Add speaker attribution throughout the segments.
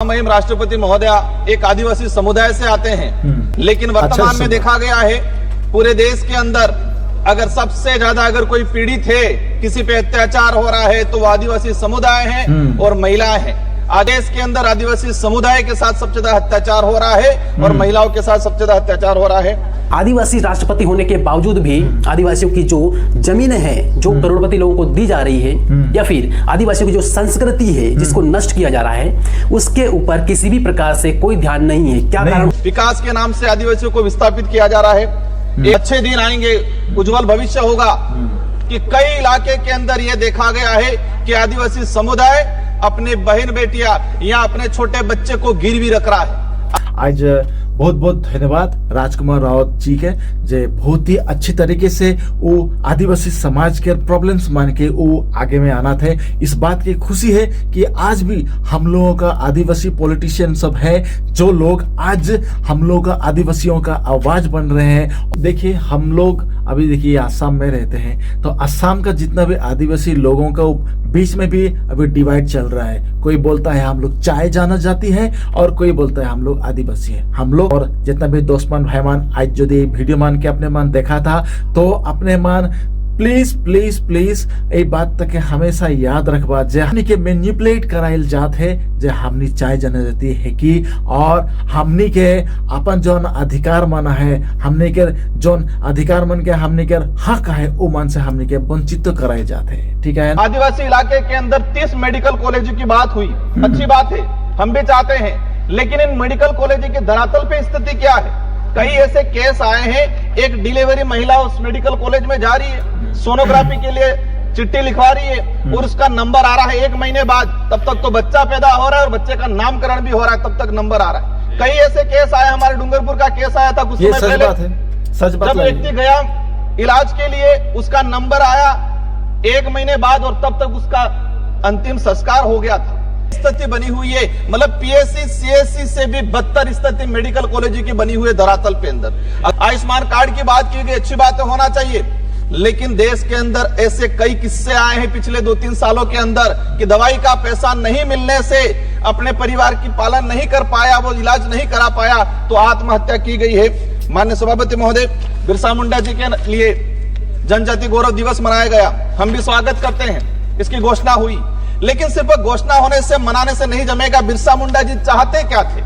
Speaker 1: महामहिम राष्ट्रपति महोदय एक आदिवासी समुदाय से आते हैं, लेकिन वर्तमान में देखा गया है पूरे देश के अंदर अगर सबसे ज्यादा अगर कोई पीड़ित है, किसी पे अत्याचार हो रहा है तो वो आदिवासी समुदाय है और महिलाएं हैं। आज देश के अंदर आदिवासी समुदाय के साथ सबसे ज्यादा अत्याचार हो रहा है और महिलाओं के साथ सबसे ज्यादा अत्याचार हो रहा है।
Speaker 2: आदिवासी राष्ट्रपति होने के बावजूद भी आदिवासियों की जो जमीनें हैं जो करोड़पति लोगों को दी जा रही है, या फिर आदिवासियों की जो संस्कृति है जिसको नष्ट किया जा रहा है, उसके ऊपर किसी भी प्रकार से कोई ध्यान नहीं है। क्या कारण?
Speaker 1: विकास के नाम से आदिवासियों को विस्थापित किया जा रहा है। अच्छे दिन आएंगे, उज्जवल भविष्य होगा कि कई इलाके के अंदर यह देखा गया है कि आदिवासी समुदाय अपने बहन बेटियां या अपने छोटे बच्चे को गिरवी रख रहा है।
Speaker 3: आज बहुत बहुत धन्यवाद राजकुमार रावत जी के, जे बहुत ही अच्छी तरीके से वो आदिवासी समाज के प्रॉब्लम्स मान के वो आगे में आना थे। इस बात की खुशी है कि आज भी हम लोगों का आदिवासी पॉलिटिशियन सब है, जो लोग आज हम लोगों का आदिवासियों का आवाज बन रहे हैं। देखिए हम लोग अभी देखिए आसाम में रहते हैं, तो आसाम का जितना भी आदिवासी लोगों का बीच में भी अभी डिवाइड चल रहा है। कोई बोलता है हम लोग चाय जाना जाती है और कोई बोलता है हम लोग आदिवासी है। हम लोग और जितना भी दोस्तमान भाईमान आज जो वीडियो मान के अपने मान देखा था, तो अपने मान प्लीज प्लीज प्लीज ये बात तक हमेशा याद रखबा, जे हमनी के मैनिपुलेट कराइल जात है, जे हमनी चाय जाने जाती है कि, और हमनी के अपन जोन अधिकार माना है, हमनी के जोन अधिकार मन के हमनी के हक है, वो मन से हमनी के वंचित तो कराए जाते हैं। ठीक है।
Speaker 1: आदिवासी इलाके के अंदर 30 मेडिकल कॉलेज की बात हुई, अच्छी बात है, हम भी चाहते हैं, लेकिन इन मेडिकल कॉलेज के धरातल पे स्थिति क्या है? कई ऐसे केस आए हैं, एक डिलीवरी महिला उस मेडिकल कॉलेज में जा रही है, सोनोग्राफी के लिए चिट्ठी लिखवा रही है और उसका नंबर आ रहा है 1 महीने बाद, तब तक तो बच्चा पैदा हो रहा है और बच्चे का नामकरण भी हो रहा है, तब तक नंबर आ रहा है। कई ऐसे केस आए, हमारे डूंगरपुर का केस आया था कुछ समय पहले, जब व्यक्ति गया इलाज के लिए, उसका नंबर आया 1 महीने बाद और तब तक उसका अंतिम संस्कार हो गया था। स्थिति बनी हुई है, मतलब पीएससी सीएससी से भी बदतर स्थिति मेडिकल कॉलेज की बनी हुई है धरातल पे अंदर। आयुष्मान कार्ड की बात की गई, अच्छी बात होना चाहिए, लेकिन देश के अंदर ऐसे कई किस्से आए हैं पिछले 2-3 सालों के अंदर कि दवाई का पैसा नहीं मिलने से अपने परिवार की पालन नहीं कर पाया, वो इलाज नहीं करा पाया, तो आत्महत्या की गई है। माननीय सभापति महोदय, बिरसा मुंडा जी के लिए जनजाति गौरव दिवस मनाया गया, हम भी स्वागत करते हैं, इसकी घोषणा हुई, लेकिन सिर्फ घोषणा होने से मनाने से नहीं जमेगा। बिरसा मुंडा जी चाहते क्या थे,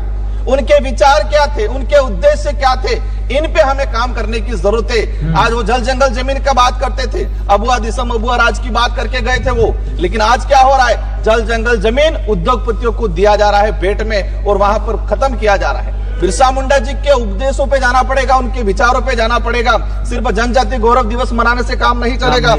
Speaker 1: उनके विचार क्या थे, उनके उद्देश्य क्या थे, इन पे हमें काम करने की जरूरत है। आज वो जल जंगल जमीन का बात करते थे, अबुआ दिसम अबुआ राज की बात करके गए थे वो, लेकिन आज क्या हो रहा है? जल जंगल जमीन उद्योगपतियों को दिया जा रहा है भेंट में और वहां पर खत्म किया जा रहा है। बिरसा मुंडा जी के उपदेशों पे जाना पड़ेगा, उनके विचारों पे जाना पड़ेगा, सिर्फ जनजाति गौरव दिवस मनाने से काम नहीं चलेगा।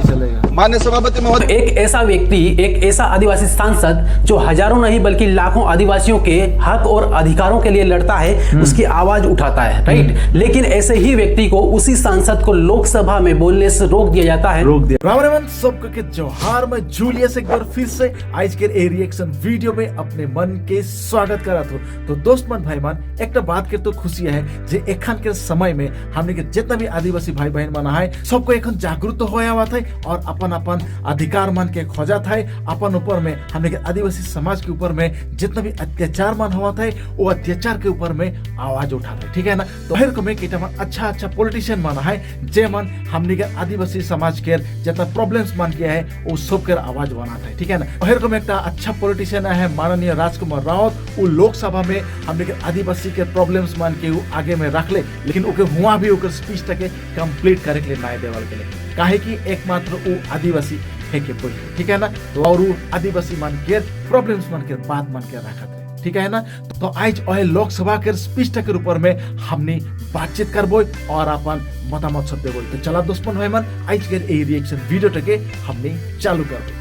Speaker 1: माननीय सभापति महोदय,
Speaker 2: एक ऐसा व्यक्ति, एक ऐसा आदिवासी सांसद जो हजारों नहीं बल्कि लाखों आदिवासियों के हक और अधिकारों के लिए लड़ता है, उसकी आवाज उठाता है, राइट, लेकिन ऐसे ही व्यक्ति को, उसी सांसद को लोकसभा में बोलने से रोक दिया जाता है।
Speaker 3: राम सबके जोहार में जूलियस एक बार फिर से आज के रिएक्शन वीडियो में अपने मन के स्वागत करा तो दोस्त मन भाई मान एक बात के तो खुशी है जे एखन के समय में हमने के जितना भी आदिवासी भाई बहन माना है, सबको एखन जागरूक तो होया हुआ था और अपन अपन अधिकार मान के खोजा था। अपन ऊपर में हमने के आदिवासी समाज के ऊपर में जितना भी अत्याचार मान हुआ था, वो अत्याचार के ऊपर में आवाज उठाते, ठीक है ना। तो हर को में अच्छा अच्छा पॉलिटिशियन माना है, जे मन हमने के आदिवासी समाज के जितना प्रॉब्लम्स मान किया है वो सब के आवाज बनाता है, ठीक है ना। हर को में एक अच्छा पॉलिटिशियन है माननीय राजकुमार रावत, वो लोकसभा में हमने के आदिवासी के प्रॉब्लम्स मान के वो आगे में रख ले, लेकिन ओके हुआ भी ओकर स्पीच तक कंप्लीट करे के लिए नाय देवल के लिए, काहे कि एकमात्र वो आदिवासी है के कोई, ठीक है ना। तो और वो आदिवासी मान के प्रॉब्लम्स मान के बात मान के रखत है, ठीक है ना। तो आज ओहे लोकसभा के स्पीच तक ऊपर में हमने बातचीत करबो और अपन मतामत सब देबो। तो चला दोस्तमन भाई मन आज के ए रिएक्शन वीडियो तक हमने चालू कर।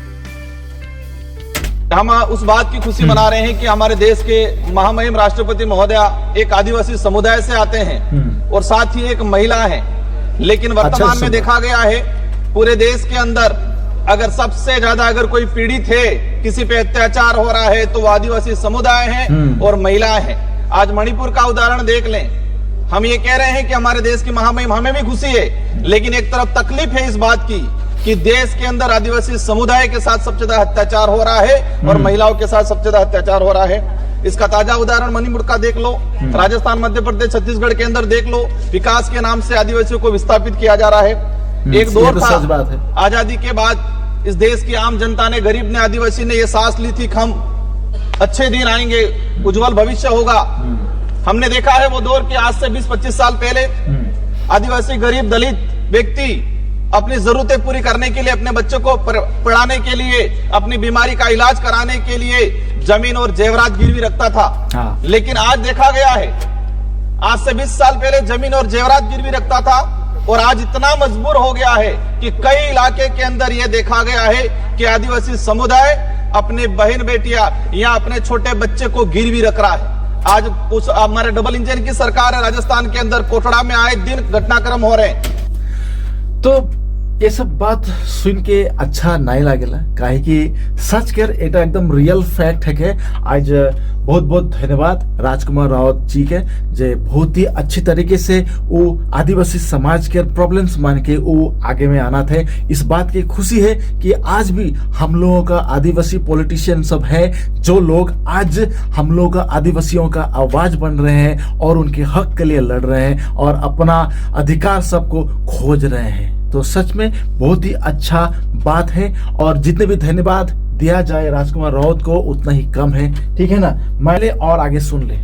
Speaker 1: हम उस बात की खुशी मना रहे हैं कि हमारे देश के महामहिम राष्ट्रपति महोदय एक आदिवासी समुदाय से आते हैं और साथ ही एक महिला है, लेकिन वर्तमान में देखा गया है पूरे देश के अंदर अगर सबसे ज्यादा अगर कोई पीड़ित है, किसी पे अत्याचार हो रहा है, तो वो आदिवासी समुदाय है और महिलाएं हैं। आज मणिपुर का उदाहरण देख लें, हम ये कह रहे हैं कि हमारे देश की महामहिम, हमें भी खुशी है, लेकिन एक तरफ तकलीफ है इस बात की कि देश के अंदर आदिवासी समुदाय के साथ सबसे ज्यादा अत्याचार हो रहा है और महिलाओं के साथ सबसे ज्यादा अत्याचार हो रहा है। इसका ताजा उदाहरण मणिपुर का देख लो, राजस्थान, मध्य प्रदेश, छत्तीसगढ़ के अंदर देख लो। विकास के नाम से आदिवासियों को विस्थापित किया जा रहा है। एक दौर था,
Speaker 3: सच बात है।
Speaker 1: आजादी के बाद इस देश की आम जनता ने, गरीब ने, आदिवासी ने ये सांस ली थी कि हम अच्छे दिन आएंगे, उज्जवल भविष्य होगा। हमने देखा है वो दौर कि आज से 20-25 साल पहले आदिवासी, गरीब, दलित व्यक्ति अपनी जरूरतें पूरी करने के लिए, अपने बच्चों को पढ़ाने के लिए, अपनी बीमारी का इलाज कराने के लिए जमीन और जेवरात गिरवी रखता था। लेकिन आज देखा गया है, आज से 20 साल पहले जमीन और जेवरात गिरवी रखता था और आज इतना मजबूर हो गया है कि कई इलाके के अंदर यह देखा गया है कि आदिवासी समुदाय अपने बहन बेटियां या अपने छोटे बच्चे को गिरवी रख रहा है। आज उस हमारे डबल इंजन की सरकार है, राजस्थान के अंदर कोटड़ा में आए दिन घटनाक्रम हो रहे हैं।
Speaker 3: तो ये सब बात सुन के अच्छा नहीं लागेला, काहे कि सच कर एटा एकदम रियल फैक्ट है। के आज बहुत बहुत धन्यवाद राजकुमार रावत जी के, जे बहुत ही अच्छी तरीके से वो आदिवासी समाज के प्रॉब्लम्स मान के वो आगे में आना थे। इस बात की खुशी है कि आज भी हम लोगों का आदिवासी पॉलिटिशियन सब है, जो लोग आज हम लोग का आदिवासियों का आवाज बन रहे हैं और उनके हक के लिए लड़ रहे हैं और अपना अधिकार सबको खोज रहे हैं। तो सच में बहुत ही अच्छा बात है और जितने भी धन्यवाद दिया जाए राजकुमार रावत को उतना ही कम है, ठीक है ना। मैंने और आगे सुन ले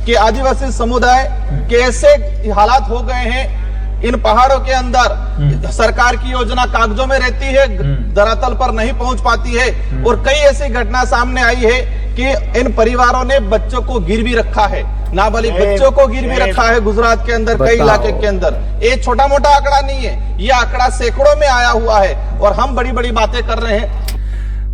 Speaker 1: कि आदिवासी समुदाय कैसे हालात हो गए हैं इन पहाड़ों के अंदर। सरकार की योजना कागजों में रहती है, धरातल पर नहीं पहुंच पाती है और कई ऐसी घटना सामने आई है कि इन परिवारों ने बच्चों को गिरवी रखा है, नाबालिग बच्चों को गिरवी रखा है गुजरात के अंदर, कई इलाके के अंदर। ये छोटा मोटा आंकड़ा नहीं है, ये आंकड़ा सैकड़ों में आया हुआ है और हम बड़ी बड़ी बातें कर रहे हैं।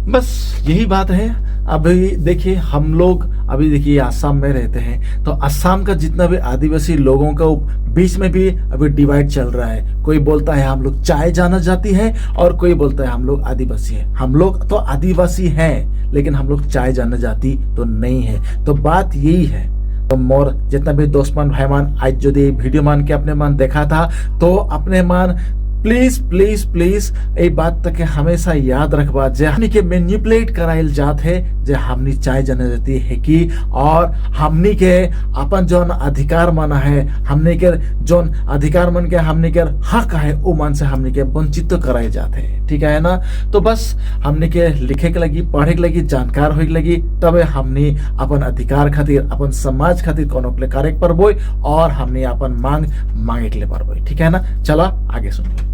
Speaker 3: बस यही बात है। अभी देखिए हम लोग अभी देखिए आसाम में रहते हैं, तो आसाम का जितना भी आदिवासी लोगों का बीच में भी अभी डिवाइड चल रहा है। कोई बोलता है हम लोग चाय जाना जाती है और कोई बोलता है हम लोग आदिवासी है। हम लोग तो आदिवासी हैं लेकिन हम लोग चाय जाना जाती तो नहीं है। तो बात यही है। तो मोर जितना भी दोस्तमान भाईमान आज जो वीडियो मान के अपने मान देखा था, तो अपने मान प्लीज प्लीज प्लीज ये बात तक हमेशा याद रखबा, जे हमनी के मैनिपुलेट कराइल जात है, जे हमनी चाय जाने देती है कि और हमनी के अपन जौन अधिकार माना है, हमनी के जौन अधिकार मन के हमनी के हक है वो मन से हमनी के वंचित तो कराए जाते हैं, ठीक है ना। तो बस हमनी के लिखे के लगी, पढ़े के लगी, जानकार होए के लगी, तबे हमनी अपन अधिकार खातिर, अपन समाज खातिर कोनो के कार्य करबो और हमनी अपन मांग मांगे के लिए पारबो, ठीक है ना। चला आगे सुनिए।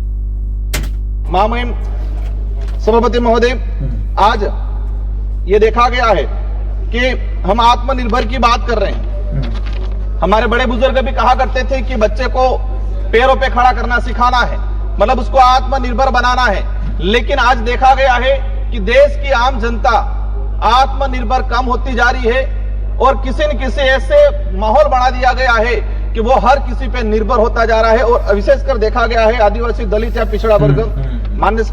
Speaker 1: महामहिम सभापति महोदय, आज ये देखा गया है कि हम आत्मनिर्भर की बात कर रहे हैं। हमारे बड़े बुजुर्ग भी कहा करते थे कि बच्चे को पैरों पे खड़ा करना सिखाना है, मतलब उसको आत्मनिर्भर बनाना है। लेकिन आज देखा गया है कि देश की आम जनता आत्मनिर्भर कम होती जा रही है और किसी न किसी ऐसे माहौल बना दिया गया है कि वो हर किसी पे निर्भर होता जा रहा है और विशेषकर देखा गया है आदिवासी, दलित या पिछड़ा वर्ग। माननीय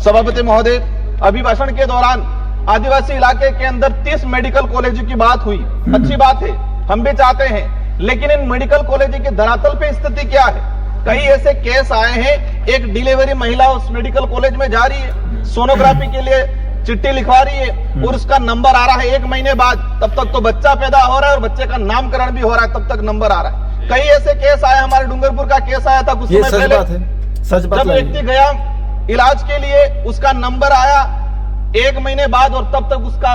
Speaker 1: सभापति महोदय, अभिभाषण के दौरान आदिवासी इलाके के अंदर 30 मेडिकल कॉलेज की बात हुई, अच्छी बात है, हम भी चाहते हैं। लेकिन इन मेडिकल कॉलेज के धरातल पे स्थिति क्या है? कई ऐसे केस आए हैं, एक डिलीवरी महिला उस मेडिकल कॉलेज में जा रही है, सोनोग्राफी के लिए चिट्ठी लिखवा रही है और उसका नंबर आ रहा है 1 महीने बाद, तब तक तो बच्चा पैदा हो रहा है और बच्चे का नामकरण भी हो रहा है, तब तक नंबर आ रहा है। कई ऐसे केस आए, हमारे डूंगरपुर का केस आया था कुछ समय पहले,
Speaker 3: सच बात
Speaker 1: जब व्यक्ति गया इलाज के लिए, उसका नंबर आया 1 महीने बाद और तब तक उसका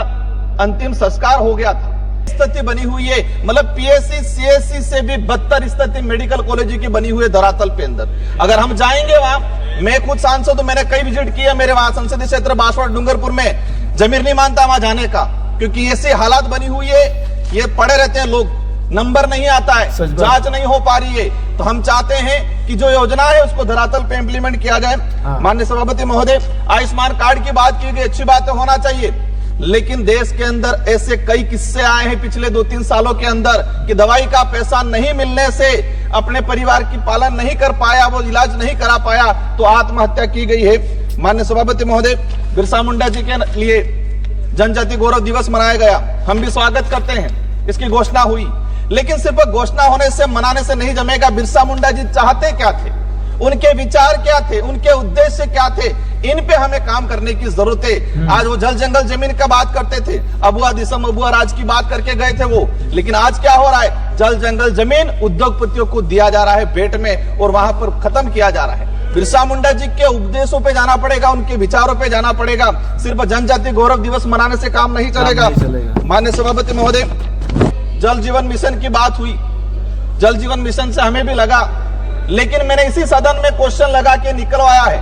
Speaker 1: अंतिम संस्कार हो गया था। स्थिति बनी हुई है, मतलब पीएससी सीएससी से भी बदतर स्थिति मेडिकल कॉलेज की बनी हुई है धरातल पे अंदर। अगर हम जाएंगे वहां, मैं खुद सांसद हूं, मैंने कई विजिट किया, मेरे वहां संसदीय क्षेत्र बांसवाड़ा डूंगरपुर में जमीर नहीं मानता वहां जाने का, क्योंकि ऐसी हालात बनी हुई है, ये पड़े रहते हैं लोग, नंबर नहीं आता है, जांच नहीं हो पा रही है। तो हम चाहते हैं कि जो योजना है उसको धरातल पे इंप्लीमेंट किया जाए। माननीय सभापति महोदय, आयुष्मान कार्ड की बात की गई, अच्छी बात है, होना चाहिए। लेकिन देश के अंदर ऐसे कई किस्से आए हैं पिछले 2-3 सालों के अंदर कि दवाई का पैसा नहीं मिलने से अपने परिवार की पालन नहीं कर पाया, वो इलाज नहीं करा पाया, तो आत्महत्या की गई है। माननीय सभापति महोदय, बिरसा मुंडा जी के लिए जनजाति गौरव दिवस मनाया गया, हम भी स्वागत करते हैं, इसकी घोषणा हुई। लेकिन सिर्फ घोषणा होने से, मनाने से नहीं जमेगा। बिरसा मुंडा जी चाहते क्या थे, उनके विचार क्या थे, उनके उद्देश्य क्या थे, इन पे हमें काम करने की जरूरत है। आज वो जल जंगल जमीन का बात करते थे, अबुआ दिसम अबुआ राज की बात करके गए थे वो, लेकिन आज क्या हो रहा है, जल जंगल जमीन उद्योगपतियों को दिया जा रहा है भेंट में और वहां पर खत्म किया जा रहा है। बिरसा मुंडा जी के उपदेशों पे जाना पड़ेगा, उनके विचारों पे जाना पड़ेगा। सिर्फ जनजाति गौरव दिवस मनाने से काम नहीं चलेगा। माननीय सभापति महोदय, जल जीवन मिशन की बात हुई, जल जीवन मिशन से हमें भी लगा, लेकिन मैंने इसी सदन में क्वेश्चन लगा के निकलवाया है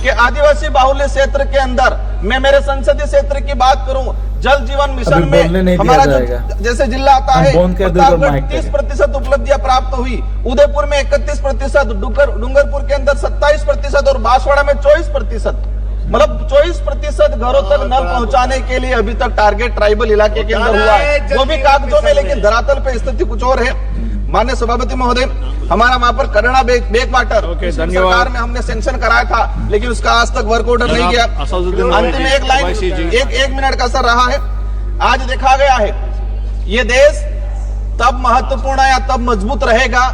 Speaker 1: कि आदिवासी बाहुल्य क्षेत्र के अंदर, मैं मेरे संसदीय क्षेत्र की बात करूं, जल जीवन मिशन में हमारा जो जैसे जिला आता है, प्रतापगढ़ 30% उपलब्धियां प्राप्त हुई, उदयपुर में 31%, डूंगरपुर के अंदर 27% और बांसवाड़ा में 24%, मतलब 24% घरों तक नल पहुंचाने के लिए अभी तक टारगेट ट्राइबल इलाके के अंदर हुआ है, वो भी कागजों में, लेकिन धरातल पे स्थिति कुछ और है। माननीय सभापति महोदय, हमारा वहां पर करना बैक वाटर सरकार में हमने सेंक्शन कराया था, लेकिन उसका आज तक वर्क ऑर्डर नहीं गया। अंतिम एक लाइन, एक मिनट का सर रहा है। आज देखा गया है, ये देश तब महत्वपूर्ण या तब मजबूत रहेगा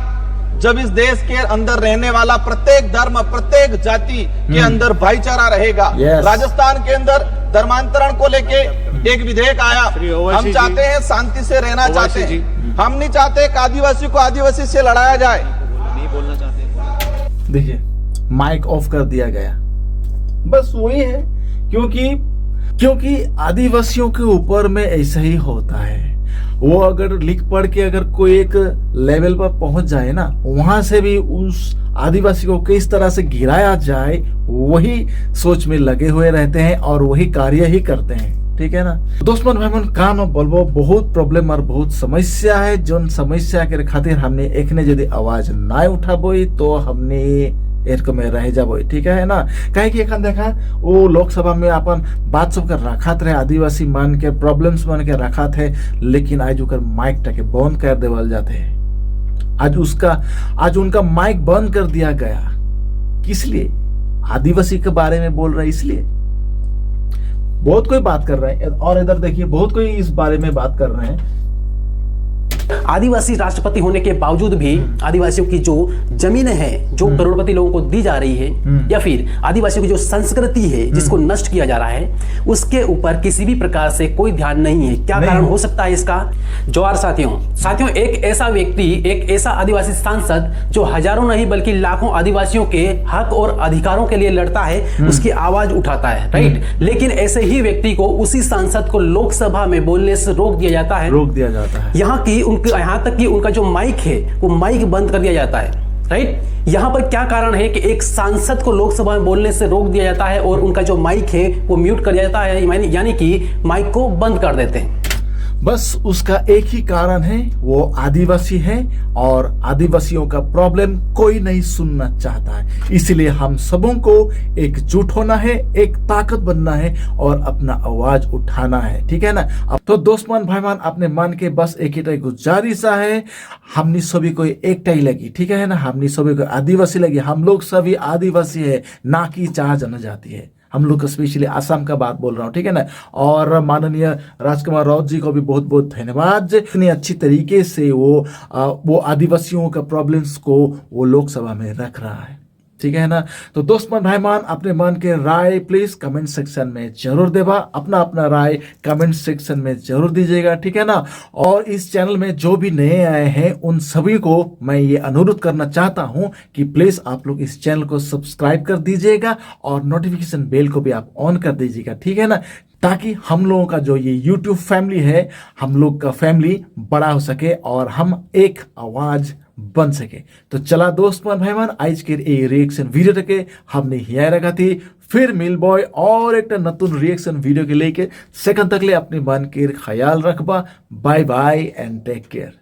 Speaker 1: जब इस देश के अंदर रहने वाला प्रत्येक धर्म, प्रत्येक जाति के अंदर भाईचारा रहेगा। राजस्थान के अंदर धर्मांतरण को लेके एक विधेयक आया, हम चाहते हैं शांति से रहना चाहते हैं, हम नहीं चाहते कि आदिवासी को आदिवासी से लड़ाया जाए। नहीं बोलना चाहते।
Speaker 3: देखिए, माइक ऑफ कर दिया गया, बस वही है, क्योंकि आदिवासियों के ऊपर में ऐसा ही होता है। वो अगर लिख पढ़ के अगर कोई एक लेवल पर पहुंच जाए ना, वहां से भी उस आदिवासी को किस तरह से गिराया जाए वही सोच में लगे हुए रहते हैं और वही कार्य ही करते हैं। ठीक है ना दोस्तों, भाई काम बोलबो बहुत प्रॉब्लम और बहुत समस्या है, जो समस्या के खातिर हमने एक ने यदि आवाज ना उठाबोई तो हमने एक में रह जाबो। ठीक है ना, कहे कि एखन देखा वो लोकसभा में अपन बात सब कर रखा थे, आदिवासी मान के प्रॉब्लम्स मान के रखा थे, लेकिन आज उनका माइक टाके बंद कर देवल जाते हैं। आज उनका माइक बंद कर दिया गया, किस लिए? आदिवासी के बारे में बोल रहे, इसलिए बहुत कोई बात कर रहे हैं। और इधर देखिए, बहुत कोई इस बारे में बात कर रहे हैं।
Speaker 2: आदिवासी राष्ट्रपति होने के बावजूद भी आदिवासियों की जो जमीनें हैं जो करोड़पति लोगों को दी जा रही है, या फिर आदिवासियों की जो संस्कृति है जिसको नष्ट किया जा रहा है, उसके ऊपर किसी भी प्रकार से कोई ध्यान नहीं है। क्या कारण हो सकता है इसका? जोहार साथियों, एक ऐसा व्यक्ति, एक ऐसा आदिवासी सांसद जो हजारों नहीं बल्कि लाखों आदिवासियों के हक और अधिकारों के लिए लड़ता है, उसकी आवाज उठाता है, राइट। लेकिन ऐसे ही व्यक्ति को, उसी सांसद को लोकसभा में बोलने से रोक दिया जाता है। यहाँ तक कि उनका जो माइक है वो माइक बंद कर दिया जाता है, राइट। यहाँ पर क्या कारण है कि एक सांसद को लोकसभा में बोलने से रोक दिया जाता है और उनका जो माइक है वो म्यूट कर दिया जाता है, यानी कि माइक को बंद कर देते हैं।
Speaker 3: बस उसका एक ही कारण है, वो आदिवासी है और आदिवासियों का प्रॉब्लम कोई नहीं सुनना चाहता है। इसलिए हम सबों को एकजुट होना है, एक ताकत बनना है और अपना आवाज उठाना है। ठीक है ना। अब तो दोस्तमान भाईमान, अपने मन के बस एक ही गुजारिश है, हमने सभी को एक ही लगी। ठीक है ना, हमने सभी को आदिवासी लगी। हम लोग सभी आदिवासी है, ना कि 4 जनजाति है। हम लोग स्पेशली आसाम का बात बोल रहा हूँ। ठीक है ना। और माननीय राजकुमार राउत जी को भी बहुत बहुत धन्यवाद, इतनी अच्छी तरीके से वो आदिवासियों का प्रॉब्लम्स को वो लोकसभा में रख रहा है। ठीक है ना। तो दोस्तमान भाईमान, अपने मन के राय प्लीज कमेंट सेक्शन में जरूर देवा, अपना राय कमेंट सेक्शन में जरूर दीजिएगा। ठीक है ना। और इस चैनल में जो भी नए आए हैं उन सभी को मैं ये अनुरोध करना चाहता हूं कि प्लीज आप लोग इस चैनल को सब्सक्राइब कर दीजिएगा और नोटिफिकेशन बेल को भी आप ऑन कर दीजिएगा। ठीक है ना, ताकि हम लोगों का जो ये YouTube फैमिली है, हम लोग का फैमिली बड़ा हो सके और हम एक आवाज बन सके। तो चला दोस्तमान भाईमान, आज के रिएक्शन वीडियो तक हमने हिया रखा थी। फिर मिल बॉय और एक नतून रिएक्शन वीडियो के लेके सेकंड तक ले अपने मन के ख्याल रखबा। Bye bye and take care.